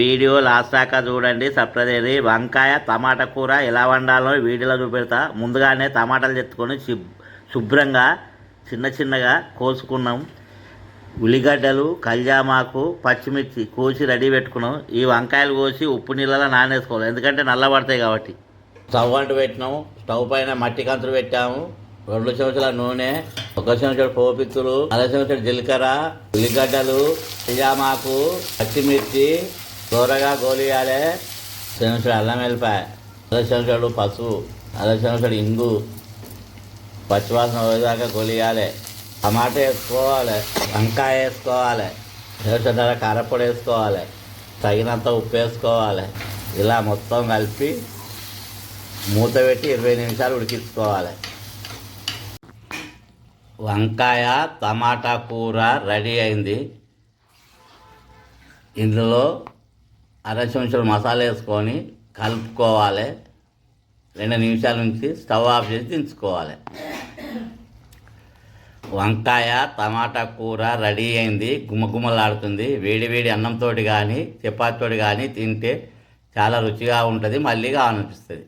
Video last దాకా చూడండి. సప్రదేది వంకాయ టమాటా కూర ఎలా వండాలో వీడియోలో చూపెడతా. ముందుగానే టమాటాలు తెచ్చుకొని శుభ్రంగా చిన్న చిన్నగా కోసుకున్నాం. ఉల్లిగడ్డలు, కల్జామాకు, పచ్చిమిర్చి కోసి రెడీ పెట్టుకున్నాం. ఈ వంకాయలు కోసి ఉప్పు నీళ్ళలో నానేసుకోవాలి, ఎందుకంటే నల్లబడతాయి కాబట్టి. స్టవ్ అంటు పెట్టినాము. స్టవ్ పైన మట్టి కంతులు పెట్టాము. 2 చెంచాల నూనె, 1 చెంచాడు పోపిత్తులు, 1/2 చెంచాడు జీలకర్ర, ఉల్లిగడ్డలు, కల్జామాకు, పచ్చిమిర్చి దూరగా గోలియాలి. చెంచాడు అల్లం వెల్లిపాయ, 1/2 చెంచాడు పసుపు, 1/2 చెంచాడు ఇంగు, పచ్చివాసన పోయేదాకా గోలియాలి. టమాటా వేసుకోవాలి, వంకాయ వేసుకోవాలి, 1 చెంచాడు కారపొడి వేసుకోవాలి, తగినంత ఉప్పు వేసుకోవాలి. ఇలా మొత్తం కలిపి మూత పెట్టి 20 నిమిషాలు ఉడికించుకోవాలి. వంకాయ టమాటా కూర రెడీ అయింది. ఇందులో 1/2 చెంచాలు మసాలా వేసుకొని కలుపుకోవాలి. 2 నిమిషాల నుంచి స్టవ్ ఆఫ్ చేసి దించుకోవాలి. వంకాయ టమాటా కూర రెడీ అయింది. గుమ్మగుమ్మలాడుతుంది. వేడి వేడి అన్నంతో కానీ చపాతీతో కానీ తింటే చాలా రుచిగా ఉంటుంది, మళ్ళీ కావాలనిపిస్తుంది.